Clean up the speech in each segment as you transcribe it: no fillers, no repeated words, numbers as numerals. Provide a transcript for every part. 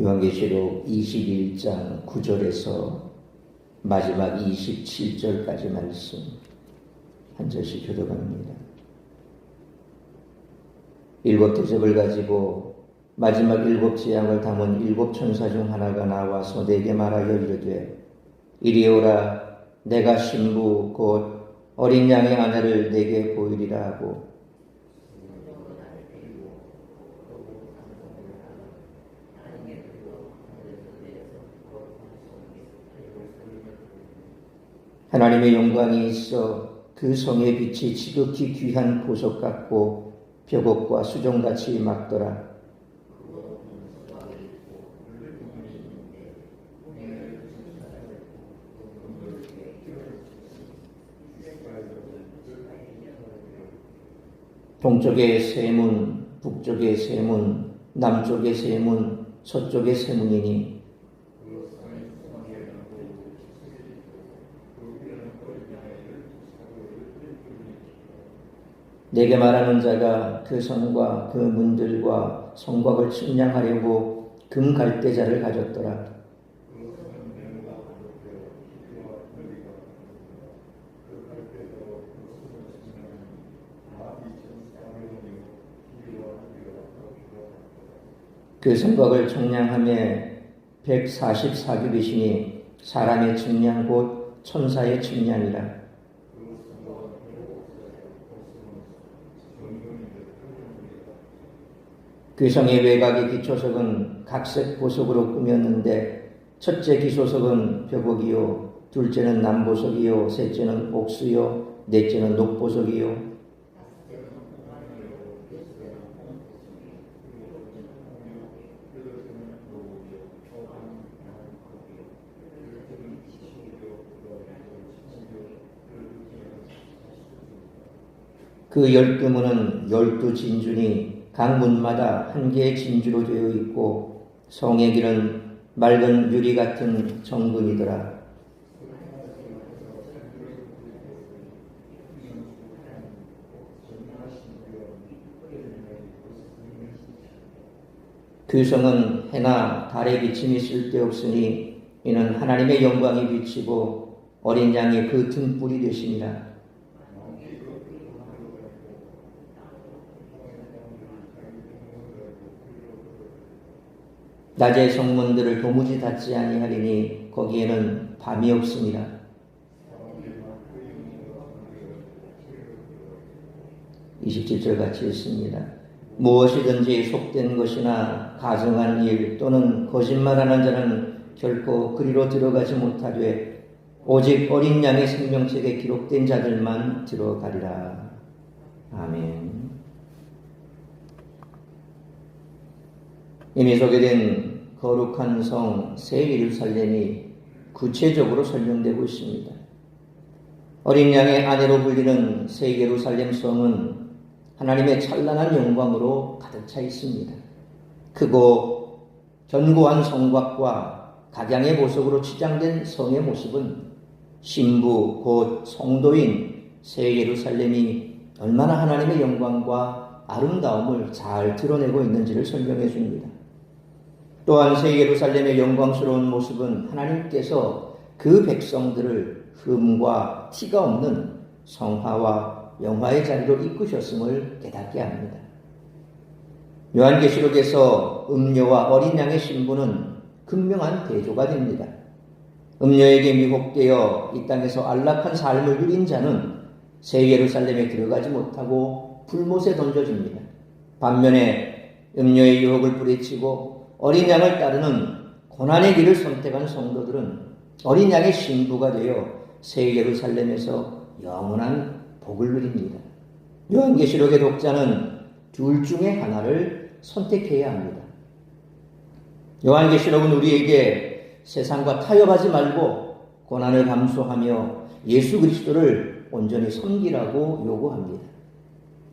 요한계시록 21장 9절에서 마지막 27절까지 말씀 한 절씩 교독합니다. 7 대접을 가지고 마지막 7 재앙을 담은 7 천사 중 하나가 나와서 내게 말하여 이르되 이리 오라. 내가 신부 곧 어린 양의 아내를 내게 보이리라 하고 하나님의 영광이 있어 그 성의 빛이 지극히 귀한 보석 같고 벽옥과 수정같이 막더라. 동쪽에 세 문, 북쪽에 세 문, 남쪽에 세 문, 서쪽에 세 문이니 내게 말하는 자가 그 성과 그 문들과 성곽을 측량하려고 금 갈대자를 가졌더라. 그 성곽을 측량하며 144규빗이니 사람의 측량 곧 천사의 측량이라. 그 성의 외곽의 기초석은 각색 보석으로 꾸몄는데 첫째 기초석은 벽옥이요 둘째는 남보석이요 셋째는 옥수요 넷째는 녹보석이요 그 12문은 12진주니 각 문마다 한 개의 진주로 되어 있고 성의 길은 맑은 유리 같은 정금이더라. 그 성은 해나 달의 비침이 쓸데없으니 이는 하나님의 영광이 비치고 어린 양이 그 등불이 되심이라. 낮에 성문들을 도무지 닫지 아니하리니 거기에는 밤이 없습니다. (27절) 같이 읽습니다. 무엇이든지 속된 것이나 가증한 일 또는 거짓말하는 자는 결코 그리로 들어가지 못하되 오직 어린 양의 생명책에 기록된 자들만 들어가리라. 아멘. 이미 소개된 거룩한 성 새 예루살렘이 구체적으로 설명되고 있습니다. 어린 양의 아내로 불리는 새 예루살렘 성은 하나님의 찬란한 영광으로 가득 차 있습니다. 크고 견고한 성곽과 각양의 보석으로 치장된 성의 모습은 신부 곧 성도인 새 예루살렘이 얼마나 하나님의 영광과 아름다움을 잘 드러내고 있는지를 설명해 줍니다. 또한 새 예루살렘의 영광스러운 모습은 하나님께서 그 백성들을 흠과 티가 없는 성화와 영화의 자리로 이끄셨음을 깨닫게 합니다. 요한계시록에서 음녀와 어린 양의 신부는 극명한 대조가 됩니다. 음녀에게 미혹되어 이 땅에서 안락한 삶을 누린 자는 새 예루살렘에 들어가지 못하고 불못에 던져집니다. 반면에 음녀의 유혹을 뿌리치고 어린 양을 따르는 고난의 길을 선택한 성도들은 어린 양의 신부가 되어 새 예루살렘에서 영원한 복을 누립니다. 요한계시록의 독자는 둘 중에 하나를 선택해야 합니다. 요한계시록은 우리에게 세상과 타협하지 말고 고난을 감수하며 예수 그리스도를 온전히 섬기라고 요구합니다.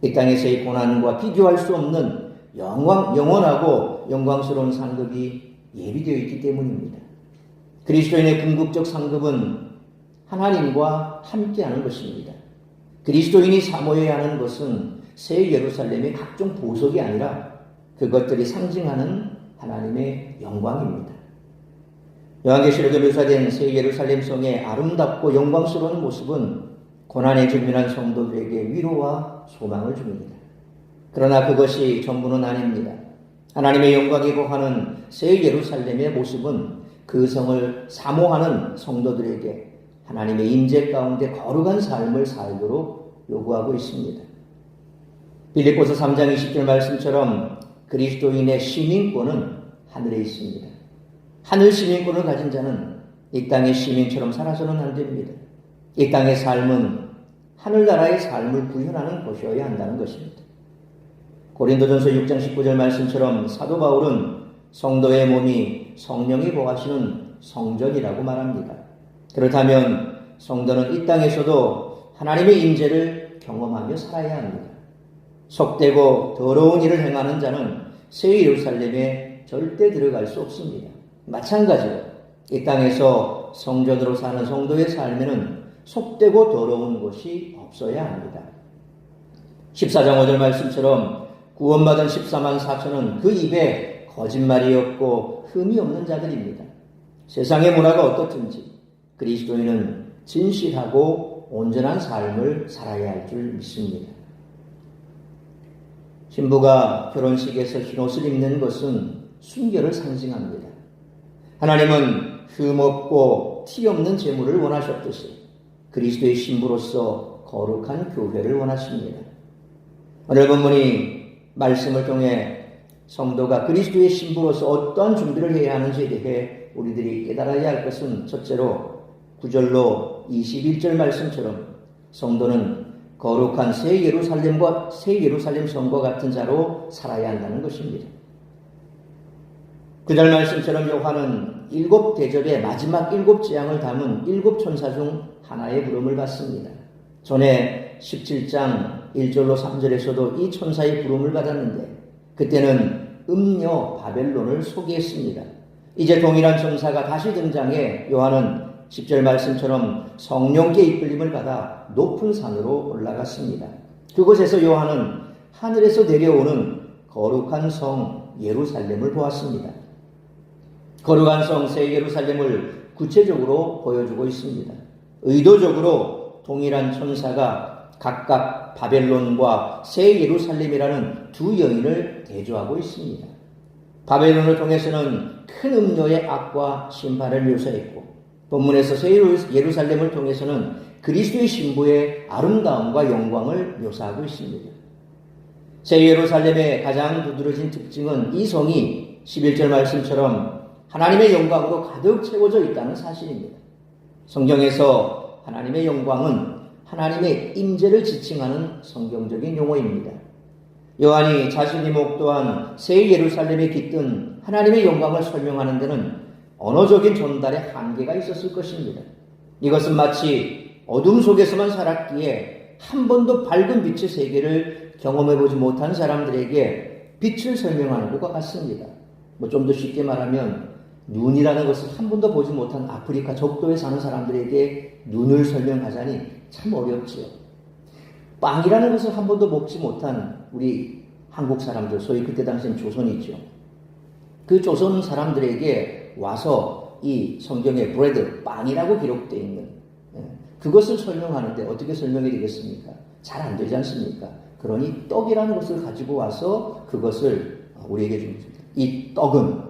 이 땅에서의 고난과 비교할 수 없는 영원하고 영광스러운 상급이 예비되어 있기 때문입니다. 그리스도인의 궁극적 상급은 하나님과 함께하는 것입니다. 그리스도인이 사모해야 하는 것은 새 예루살렘의 각종 보석이 아니라 그것들이 상징하는 하나님의 영광입니다. 요한계시록에 묘사된 새 예루살렘 성의 아름답고 영광스러운 모습은 고난에 직면한 성도들에게 위로와 소망을 줍니다. 그러나 그것이 전부는 아닙니다. 하나님의 영광이 거하는 새 예루살렘의 모습은 그 성을 사모하는 성도들에게 하나님의 임재 가운데 거룩한 삶을 살도록 요구하고 있습니다. 빌립보서 3장 20절 말씀처럼 그리스도인의 시민권은 하늘에 있습니다. 하늘 시민권을 가진 자는 이 땅의 시민처럼 살아서는 안 됩니다. 이 땅의 삶은 하늘나라의 삶을 구현하는 것이어야 한다는 것입니다. 고린도전서 6장 19절 말씀처럼 사도 바울은 성도의 몸이 성령이 거하시는 성전이라고 말합니다. 그렇다면 성도는 이 땅에서도 하나님의 임재를 경험하며 살아야 합니다. 속되고 더러운 일을 행하는 자는 새 예루살렘에 절대 들어갈 수 없습니다. 마찬가지로 이 땅에서 성전으로 사는 성도의 삶에는 속되고 더러운 것이 없어야 합니다. 14장 5절 말씀처럼 구원받은 14만 4천은 그 입에 거짓말이 없고 흠이 없는 자들입니다. 세상의 문화가 어떻든지 그리스도인은 진실하고 온전한 삶을 살아야 할 줄 믿습니다. 신부가 결혼식에서 흰옷을 입는 것은 순결을 상징합니다. 하나님은 흠없고 티 없는 제물을 원하셨듯이 그리스도의 신부로서 거룩한 교회를 원하십니다. 오늘 본문이 말씀을 통해 성도가 그리스도의 신부로서 어떠한 준비를 해야 하는지에 대해 우리들이 깨달아야 할 것은 첫째로 9절로 21절 말씀처럼 성도는 거룩한 새 예루살렘 성과 같은 자로 살아야 한다는 것입니다. 9절 말씀처럼 요한은 7대접의 마지막 7재앙을 담은 7천사 중 하나의 부름을 받습니다. 전에 17장 1절로 3절에서도 이 천사의 부름을 받았는데 그때는 음녀 바벨론을 소개했습니다. 이제 동일한 천사가 다시 등장해 요한은 10절 말씀처럼 성령께 이끌림을 받아 높은 산으로 올라갔습니다. 그곳에서 요한은 하늘에서 내려오는 거룩한 성 예루살렘을 보았습니다. 거룩한 성 새 예루살렘을 구체적으로 보여주고 있습니다. 의도적으로 동일한 천사가 각각 바벨론과 새 예루살렘이라는 두 여인을 대조하고 있습니다. 바벨론을 통해서는 큰 음녀의 악과 심판을 묘사했고 본문에서 새 예루살렘을 통해서는 그리스도의 신부의 아름다움과 영광을 묘사하고 있습니다. 새 예루살렘의 가장 두드러진 특징은 이 성이 11절 말씀처럼 하나님의 영광으로 가득 채워져 있다는 사실입니다. 성경에서 하나님의 영광은 하나님의 임재를 지칭하는 성경적인 용어입니다. 요한이 자신이 목도한 새 예루살렘에 깃든 하나님의 영광을 설명하는 데는 언어적인 전달에 한계가 있었을 것입니다. 이것은 마치 어둠 속에서만 살았기에 한 번도 밝은 빛의 세계를 경험해보지 못한 사람들에게 빛을 설명하는 것과 같습니다. 좀 더 쉽게 말하면 눈이라는 것을 한 번도 보지 못한 아프리카 적도에 사는 사람들에게 눈을 설명하자니 참 어렵지요. 빵이라는 것을 한 번도 먹지 못한 우리 한국 사람들, 소위 그때 당시엔 조선이죠. 그 조선 사람들에게 와서 이 성경에 브레드, 빵이라고 기록되어 있는 그것을 설명하는데 어떻게 설명이 되겠습니까? 잘 안 되지 않습니까? 그러니 떡이라는 것을 가지고 와서 그것을 우리에게 줍니다. 이 떡은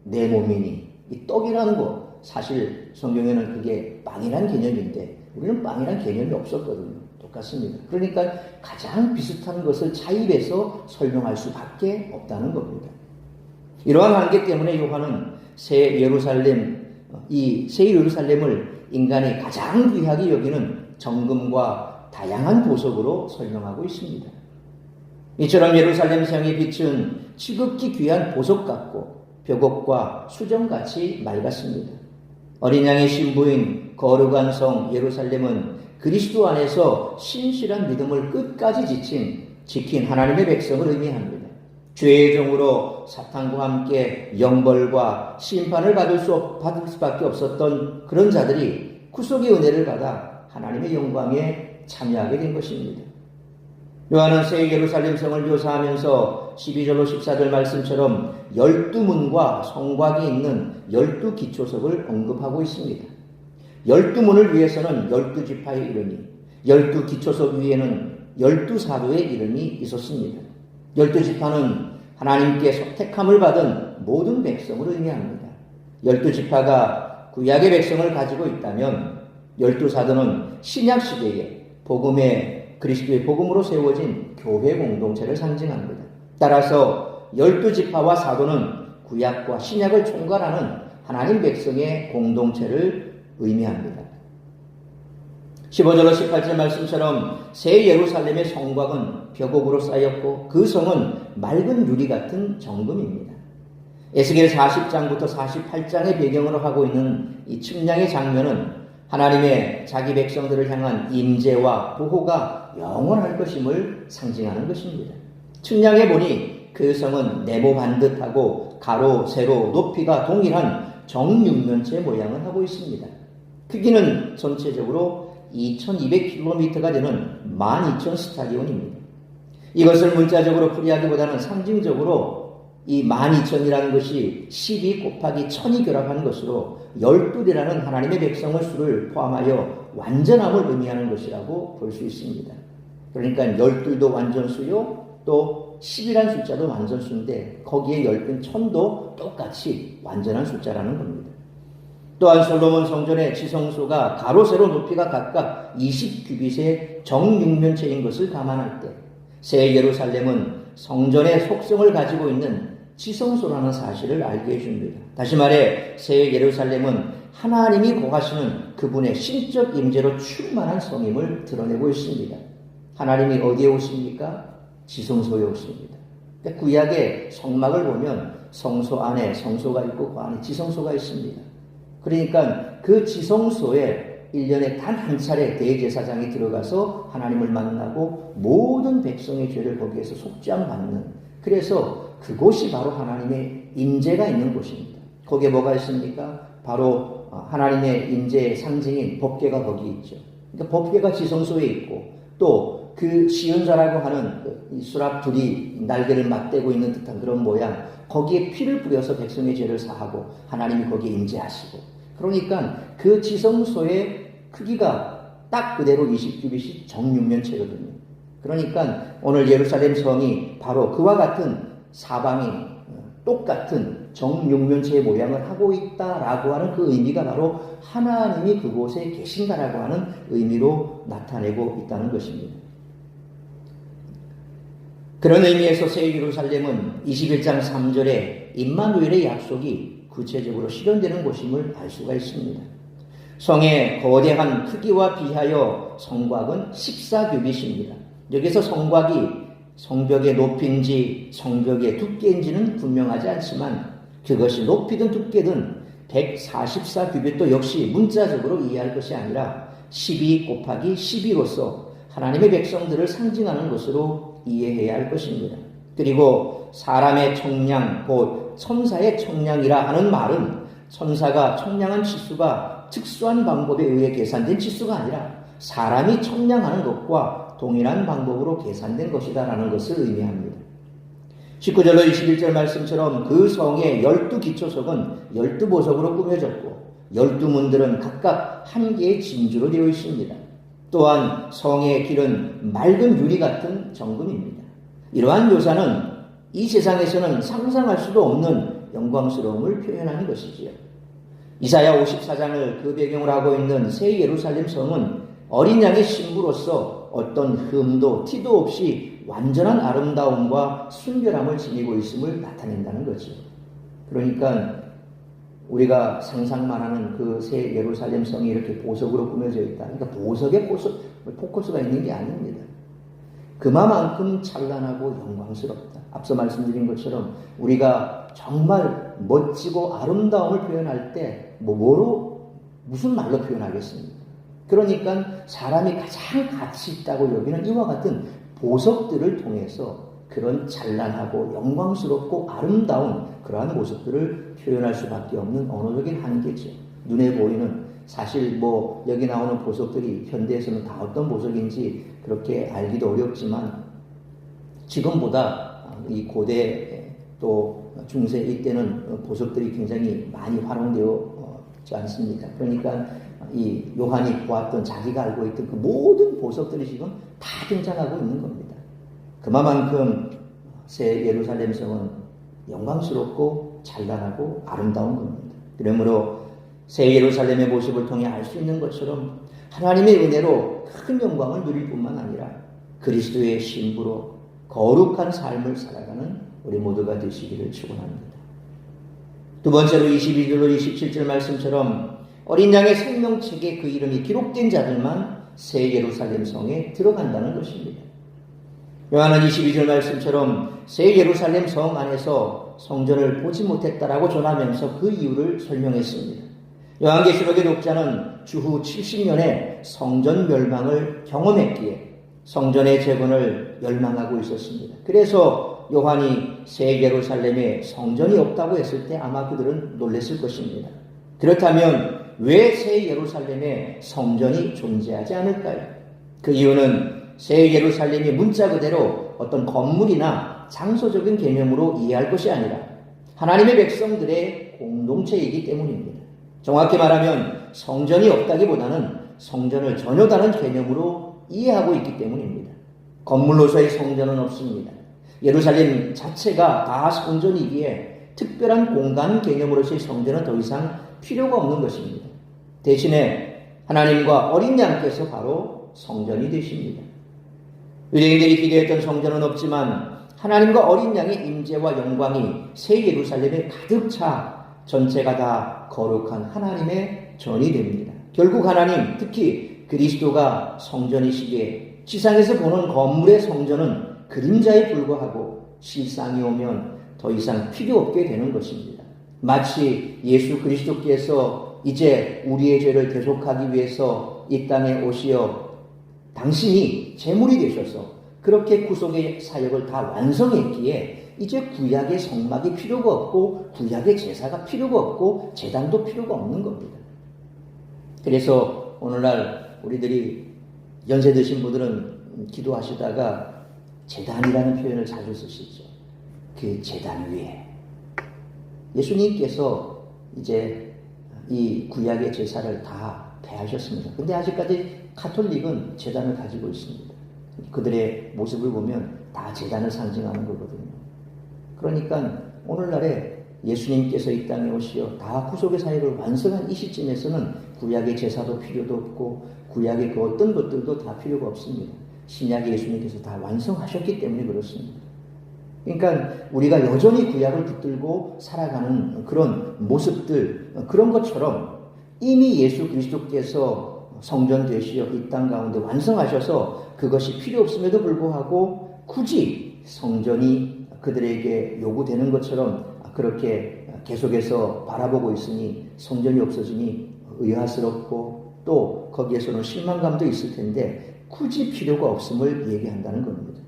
내 몸이니 이 떡이라는 거 사실 성경에는 그게 빵이라는 개념인데 우리는 빵이라는 개념이 없었거든요. 똑같습니다. 그러니까 가장 비슷한 것을 차입해서 설명할 수밖에 없다는 겁니다. 이러한 관계 때문에 요한은 새 예루살렘을 인간이 가장 귀하게 여기는 정금과 다양한 보석으로 설명하고 있습니다. 이처럼 예루살렘 성의 빛은 지극히 귀한 보석 같고 벽옥과 수정같이 맑았습니다. 어린 양의 신부인 거룩한 성 예루살렘은 그리스도 안에서 신실한 믿음을 끝까지 지킨 하나님의 백성을 의미합니다. 죄의 종으로 사탄과 함께 영벌과 심판을 받을 수밖에 없었던 그런 자들이 구속의 은혜를 받아 하나님의 영광에 참여하게 된 것입니다. 요한은 새 예루살렘 성을 묘사하면서 12절로 14절 말씀처럼 12문과 성곽이 있는 12기초석을 언급하고 있습니다. 12문을 위해서는 12지파의 이름이, 12기초석 위에는 12사도의 이름이 있었습니다. 12지파는 하나님께 선택함을 받은 모든 백성을 의미합니다. 12지파가 구약의 백성을 가지고 있다면 12사도는 신약시대에 복음의 그리스도의 복음으로 세워진 교회 공동체를 상징합니다. 따라서 12지파와 사도는 구약과 신약을 총괄하는 하나님 백성의 공동체를 의미합니다. 15절로 18절 말씀처럼 새 예루살렘의 성곽은 벽옥으로 쌓였고 그 성은 맑은 유리 같은 정금입니다. 에스겔 40장부터 48장의 배경으로 하고 있는 이 측량의 장면은 하나님의 자기 백성들을 향한 임재와 보호가 영원할 것임을 상징하는 것입니다. 측량해 보니 그 성은 네모 반듯하고 가로, 세로, 높이가 동일한 정육면체 모양을 하고 있습니다. 크기는 전체적으로 2200km가 되는 12,000 스타디온입니다. 이것을 문자적으로 풀이하기보다는 상징적으로 이 12,000이라는 것이 12 곱하기 1000이 결합한 것으로 12이라는 하나님의 백성의 수를 포함하여 완전함을 의미하는 것이라고 볼 수 있습니다. 그러니까 12도 완전수요, 또 10이라는 숫자도 완전수인데 거기에 10은 1000도 똑같이 완전한 숫자라는 겁니다. 또한 솔로몬 성전의 지성소가 가로 세로 높이가 각각 20규빗의 정육면체인 것을 감안할 때 새 예루살렘은 성전의 속성을 가지고 있는 지성소라는 사실을 알게 해줍니다. 다시 말해 새 예루살렘은 하나님이 거하시는 그분의 신적 임재로 충만한 성임을 드러내고 있습니다. 하나님이 어디에 오십니까? 지성소에 오십니다. 그러니까 구약의 성막을 보면 성소 안에 성소가 있고 그 안에 지성소가 있습니다. 그러니까 그 지성소에 1년에 단 한 차례 대제사장이 들어가서 하나님을 만나고 모든 백성의 죄를 거기에서 속죄함받는, 그래서 그곳이 바로 하나님의 임재가 있는 곳입니다. 거기에 뭐가 있습니까? 바로 하나님의 임재의 상징인 법궤가 거기 있죠. 그러니까 법궤가 지성소에 있고 또 그 시은자라고 하는 이 수랍들이 날개를 맞대고 있는 듯한 그런 모양, 거기에 피를 뿌려서 백성의 죄를 사하고 하나님이 거기에 임재하시고, 그러니까 그 지성소의 크기가 딱 그대로 20규빗이 정육면체거든요. 그러니까 오늘 예루살렘 성이 바로 그와 같은 사방이 똑같은 정육면체의 모양을 하고 있다라고 하는 그 의미가 바로 하나님이 그곳에 계신다라고 하는 의미로 나타내고 있다는 것입니다. 그런 의미에서 새 예루살렘은 21장 3절에 임마누엘의 약속이 구체적으로 실현되는 곳임을 알 수가 있습니다. 성의 거대한 크기와 비하여 성곽은 14규빗입니다. 여기서 성곽이 성벽의 높이인지 성벽의 두께인지는 분명하지 않지만 그것이 높이든 두께든 144규빗도 역시 문자적으로 이해할 것이 아니라 12 곱하기 12로서 하나님의 백성들을 상징하는 것으로 이해해야 할 것입니다. 그리고 사람의 청량, 곧 천사의 청량이라 하는 말은 천사가 청량한 치수가 특수한 방법에 의해 계산된 치수가 아니라 사람이 청량하는 것과 동일한 방법으로 계산된 것이다라는 것을 의미합니다. 19절로 21절 말씀처럼 그 성의 12기초석은 12보석으로 꾸며졌고 12문들은 각각 한 개의 진주로 되어 있습니다. 또한 성의 길은 맑은 유리 같은 정금입니다. 이러한 묘사는 이 세상에서는 상상할 수도 없는 영광스러움을 표현하는 것이지요. 이사야 54장을 그 배경으로 하고 있는 새 예루살렘 성은 어린 양의 신부로서 어떤 흠도 티도 없이 완전한 아름다움과 순결함을 지니고 있음을 나타낸다는 거죠. 그러니까 우리가 상상만 하는 그 새 예루살렘 성이 이렇게 보석으로 꾸며져 있다. 그러니까 보석에 포커스가 있는 게 아닙니다. 그만큼 찬란하고 영광스럽다. 앞서 말씀드린 것처럼 우리가 정말 멋지고 아름다움을 표현할 때 무슨 말로 표현하겠습니까? 그러니까 사람이 가장 가치 있다고 여기는 이와 같은 보석들을 통해서 그런 찬란하고 영광스럽고 아름다운 그러한 모습들을 표현할 수밖에 없는 언어적인 한계죠. 눈에 보이는, 사실 여기 나오는 보석들이 현대에서는 다 어떤 보석인지 그렇게 알기도 어렵지만 지금보다 이 고대 또 중세 이때는 보석들이 굉장히 많이 활용되었지 않습니까? 그러니까 이 요한이 보았던 자기가 알고 있던 그 모든 보석들이 지금 다 등장하고 있는 겁니다. 그만큼 새 예루살렘 성은 영광스럽고 찬란하고 아름다운 겁니다. 그러므로 새 예루살렘의 모습을 통해 알 수 있는 것처럼 하나님의 은혜로 큰 영광을 누릴 뿐만 아니라 그리스도의 신부로 거룩한 삶을 살아가는 우리 모두가 되시기를 축원합니다. 두 번째로 22절로 27절 말씀처럼 어린 양의 생명책에 그 이름이 기록된 자들만 새 예루살렘 성에 들어간다는 것입니다. 요한은 22절 말씀처럼 새 예루살렘 성 안에서 성전을 보지 못했다라고 전하면서 그 이유를 설명했습니다. 요한계시록의 독자는 주후 70년에 성전 멸망을 경험했기에 성전의 재건을 열망하고 있었습니다. 그래서 요한이 새 예루살렘에 성전이 없다고 했을 때 아마 그들은 놀랐을 것입니다. 그렇다면 왜 새 예루살렘에 성전이 존재하지 않을까요? 그 이유는 새 예루살렘이 문자 그대로 어떤 건물이나 장소적인 개념으로 이해할 것이 아니라 하나님의 백성들의 공동체이기 때문입니다. 정확히 말하면 성전이 없다기보다는 성전을 전혀 다른 개념으로 이해하고 있기 때문입니다. 건물로서의 성전은 없습니다. 예루살렘 자체가 다 성전이기에 특별한 공간 개념으로서의 성전은 더 이상 필요가 없는 것입니다. 대신에 하나님과 어린 양께서 바로 성전이 되십니다. 유대인들이 기대했던 성전은 없지만 하나님과 어린 양의 임재와 영광이 새 예루살렘에 가득 차 전체가 다 거룩한 하나님의 전이 됩니다. 결국 하나님, 특히 그리스도가 성전이시기에 지상에서 보는 건물의 성전은 그림자에 불과하고 실상이 오면 더 이상 필요 없게 되는 것입니다. 마치 예수 그리스도께서 이제 우리의 죄를 대속하기 위해서 이 땅에 오시어 당신이 제물이 되셔서 그렇게 구속의 사역을 다 완성했기에 이제 구약의 성막이 필요가 없고 구약의 제사가 필요가 없고 제단도 필요가 없는 겁니다. 그래서 오늘날 우리들이 연세 드신 분들은 기도하시다가 제단이라는 표현을 자주 쓰시죠. 그 제단 위에 예수님께서 이제 이 구약의 제사를 다 폐하셨습니다. 근데 아직까지 가톨릭은 제단을 가지고 있습니다. 그들의 모습을 보면 다 제단을 상징하는 거거든요. 그러니까 오늘날에 예수님께서 이 땅에 오시어 다 구속의 사역을 완성한 이 시점에서는 구약의 제사도 필요도 없고 구약의 그 어떤 것들도 다 필요가 없습니다. 신약의 예수님께서 다 완성하셨기 때문에 그렇습니다. 그러니까 우리가 여전히 구약을 붙들고 살아가는 그런 모습들, 그런 것처럼 이미 예수 그리스도께서 성전 되시어 이 땅 가운데 완성하셔서 그것이 필요 없음에도 불구하고 굳이 성전이 그들에게 요구되는 것처럼 그렇게 계속해서 바라보고 있으니 성전이 없어지니 의아스럽고 또 거기에서는 실망감도 있을 텐데 굳이 필요가 없음을 얘기한다는 겁니다.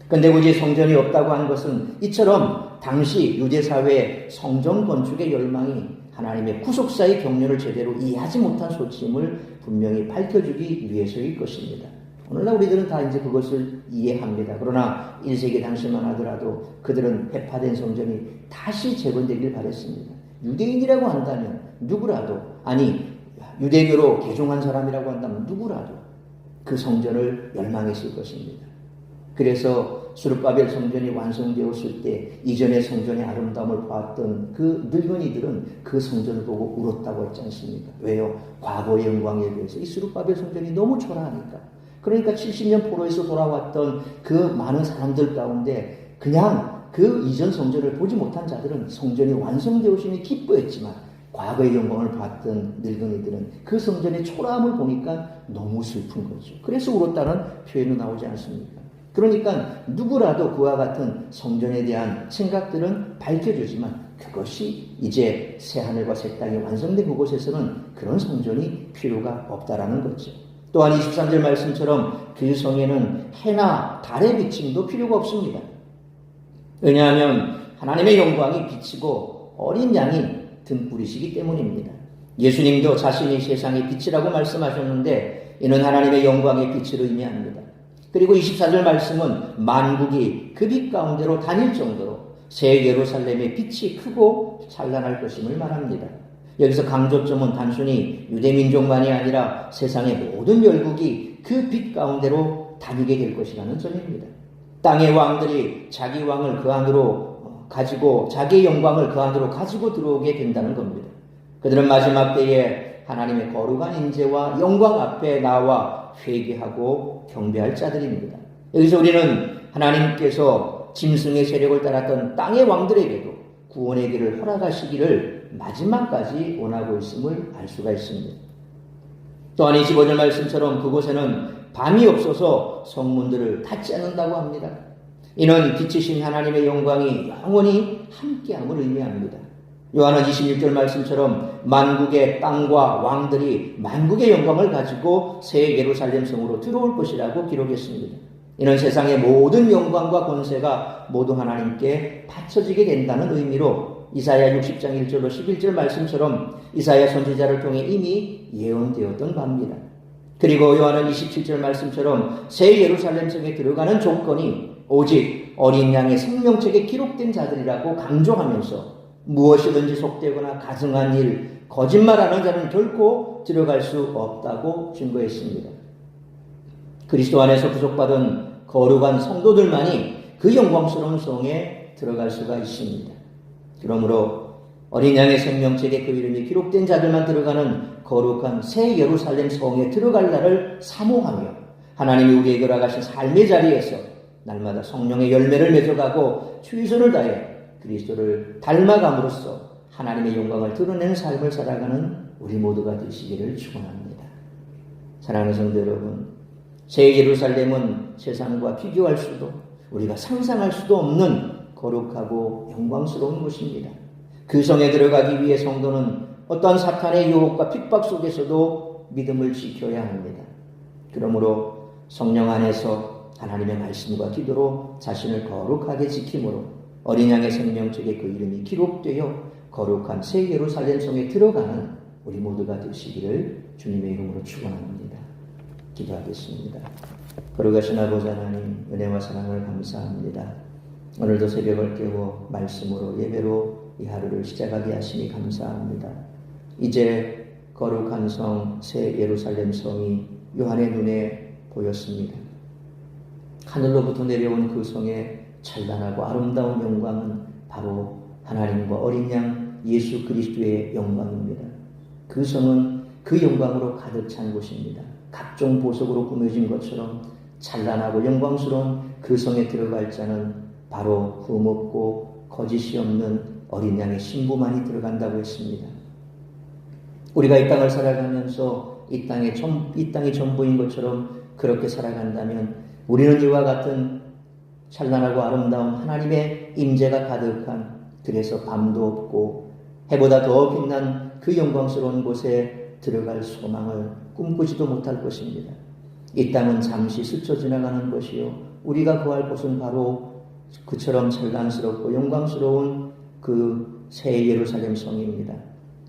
근데 굳이 성전이 없다고 한 것은 이처럼 당시 유대사회의 성전 건축의 열망이 하나님의 구속사의 경륜을 제대로 이해하지 못한 소침을 분명히 밝혀주기 위해서일 것입니다. 오늘날 우리들은 다 이제 그것을 이해합니다. 그러나 1세기 당시만 하더라도 그들은 폐파된 성전이 다시 재건되길 바랬습니다. 유대인이라고 한다면 누구라도, 아니 유대교로 개종한 사람이라고 한다면 누구라도 그 성전을 열망했을 것입니다. 그래서 수르바벨 성전이 완성되었을 때 이전의 성전의 아름다움을 보았던 그 늙은이들은 그 성전을 보고 울었다고 했지 않습니까? 왜요? 과거의 영광에 비해서 이 수르바벨 성전이 너무 초라하니까. 그러니까 70년 포로에서 돌아왔던 그 많은 사람들 가운데 그냥 그 이전 성전을 보지 못한 자들은 성전이 완성되었으니 기뻐했지만 과거의 영광을 봤던 늙은이들은 그 성전의 초라함을 보니까 너무 슬픈 거죠. 그래서 울었다는 표현이 나오지 않습니까? 그러니까 누구라도 그와 같은 성전에 대한 생각들은 밝혀주지만 그것이 이제 새하늘과 새 땅이 완성된 그곳에서는 그런 성전이 필요가 없다라는 거죠. 또한 23절 말씀처럼 그 성에는 해나 달의 비침도 필요가 없습니다. 왜냐하면 하나님의 영광이 비치고 어린 양이 등불이시기 때문입니다. 예수님도 자신이 세상의 빛이라고 말씀하셨는데 이는 하나님의 영광의 빛을 의미합니다. 그리고 24절 말씀은 만국이 그 빛 가운데로 다닐 정도로 새 예루살렘의 빛이 크고 찬란할 것임을 말합니다. 여기서 강조점은 단순히 유대민족만이 아니라 세상의 모든 열국이 그 빛 가운데로 다니게 될 것이라는 점입니다. 땅의 왕들이 자기 왕을 그 안으로 가지고 자기의 영광을 그 안으로 가지고 들어오게 된다는 겁니다. 그들은 마지막 때에 하나님의 거룩한 인재와 영광 앞에 나와 회개하고 경배할 자들입니다. 여기서 우리는 하나님께서 짐승의 세력을 따랐던 땅의 왕들에게도 구원의 길을 허락하시기를 마지막까지 원하고 있음을 알 수가 있습니다. 또한 25절 말씀처럼 그곳에는 밤이 없어서 성문들을 닫지 않는다고 합니다. 이는 빛이신 하나님의 영광이 영원히 함께함을 의미합니다. 요한은 26절 말씀처럼 만국의 땅과 왕들이 만국의 영광을 가지고 새 예루살렘 성으로 들어올 것이라고 기록했습니다. 이는 세상의 모든 영광과 권세가 모두 하나님께 바쳐지게 된다는 의미로 이사야 60장 1절로 11절 말씀처럼 이사야 선지자를 통해 이미 예언되었던 바입니다. 그리고 요한은 27절 말씀처럼 새 예루살렘 성에 들어가는 조건이 오직 어린 양의 생명책에 기록된 자들이라고 강조하면서 무엇이든지 속되거나 가증한 일, 거짓말하는 자는 결코 들어갈 수 없다고 증거했습니다. 그리스도 안에서 구속받은 거룩한 성도들만이 그 영광스러운 성에 들어갈 수가 있습니다. 그러므로 어린 양의 생명책에 그 이름이 기록된 자들만 들어가는 거룩한 새 예루살렘 성에 들어갈 날을 사모하며 하나님이 우리에게 허락하신 삶의 자리에서 날마다 성령의 열매를 맺어가고 최선을 다해 그리스도를 닮아감으로써 하나님의 영광을 드러내는 삶을 살아가는 우리 모두가 되시기를 축원합니다. 사랑하는 성도 여러분, 새 예루살렘은 세상과 비교할 수도 우리가 상상할 수도 없는 거룩하고 영광스러운 곳입니다. 그 성에 들어가기 위해 성도는 어떤 사탄의 유혹과 핍박 속에서도 믿음을 지켜야 합니다. 그러므로 성령 안에서 하나님의 말씀과 기도로 자신을 거룩하게 지킴으로 어린 양의 생명책에 그 이름이 기록되어 거룩한 새 예루살렘 성에 들어가는 우리 모두가 되시기를 주님의 이름으로 축원합니다. 기도하겠습니다. 거룩하신 아버지 하나님, 은혜와 사랑을 감사합니다. 오늘도 새벽을 깨워 말씀으로 예배로 이 하루를 시작하게 하시니 감사합니다. 이제 거룩한 성 새 예루살렘 성이 요한의 눈에 보였습니다. 하늘로부터 내려온 그 성의 찬란하고 아름다운 영광은 바로 하나님과 어린 양 예수 그리스도의 영광입니다. 그 성은 그 영광으로 가득 찬 곳입니다. 각종 보석으로 꾸며진 것처럼 찬란하고 영광스러운 그 성에 들어갈 자는 바로 흠없고 거짓이 없는 어린 양의 신부만이 들어간다고 했습니다. 우리가 이 땅을 살아가면서 이 땅이 전부인 것처럼 그렇게 살아간다면 우리는 이와 같은 찬란하고 아름다운 하나님의 임재가 가득한, 그래서 밤도 없고 해보다 더 빛난 그 영광스러운 곳에 들어갈 소망을 꿈꾸지도 못할 것입니다. 이 땅은 잠시 스쳐 지나가는 것이요, 우리가 거할 곳은 바로 그처럼 찬란스럽고 영광스러운 그 새 예루살렘 성입니다.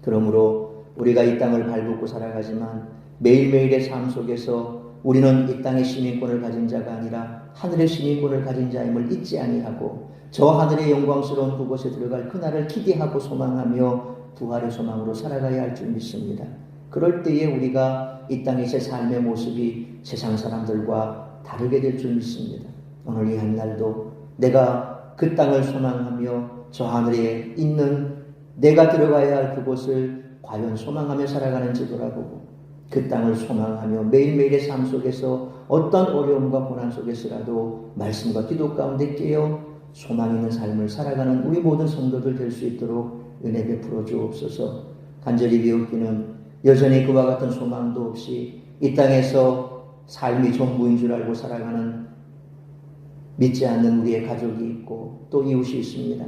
그러므로 우리가 이 땅을 발벗고 살아가지만 매일매일의 삶 속에서 우리는 이 땅의 시민권을 가진 자가 아니라 하늘의 시민권을 가진 자임을 잊지 아니하고 저 하늘의 영광스러운 그곳에 들어갈 그날을 기대하고 소망하며 부활의 소망으로 살아가야 할 줄 믿습니다. 그럴 때에 우리가 이 땅에서의 삶의 모습이 세상 사람들과 다르게 될 줄 믿습니다. 오늘 이 한날도 내가 그 땅을 소망하며 저 하늘에 있는 내가 들어가야 할 그곳을 과연 소망하며 살아가는지 돌아보고 그 땅을 소망하며 매일매일의 삶 속에서 어떤 어려움과 고난 속에서라도 말씀과 기도 가운데 깨어 소망 있는 삶을 살아가는 우리 모든 성도들 될 수 있도록 은혜 베풀어 주옵소서. 간절히 비웃기는 여전히 그와 같은 소망도 없이 이 땅에서 삶이 전부인 줄 알고 살아가는 믿지 않는 우리의 가족이 있고 또 이웃이 있습니다.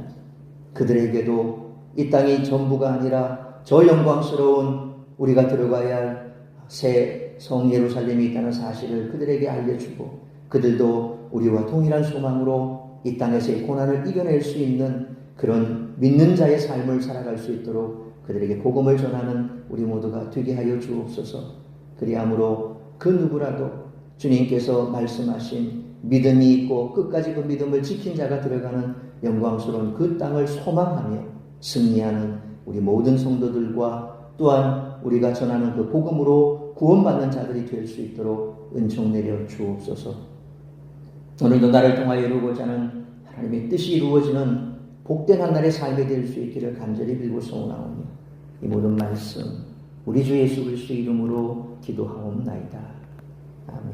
그들에게도 이 땅이 전부가 아니라 저 영광스러운 우리가 들어가야 할 새 성 예루살렘이 있다는 사실을 그들에게 알려주고 그들도 우리와 동일한 소망으로 이 땅에서의 고난을 이겨낼 수 있는 그런 믿는 자의 삶을 살아갈 수 있도록 그들에게 복음을 전하는 우리 모두가 되게 하여 주옵소서. 그리함으로 그 누구라도 주님께서 말씀하신 믿음이 있고 끝까지 그 믿음을 지킨 자가 들어가는 영광스러운 그 땅을 소망하며 승리하는 우리 모든 성도들과 또한 우리가 전하는 그 복음으로 구원받는 자들이 될 수 있도록 은총 내려 주옵소서. 오늘도 나를 통하여 이루고자 하는 하나님의 뜻이 이루어지는 복된 한 날의 삶이 될 수 있기를 간절히 빌고 소원하오며 이 모든 말씀 우리 주 예수 그리스도의 이름으로 기도하옵나이다. 아멘.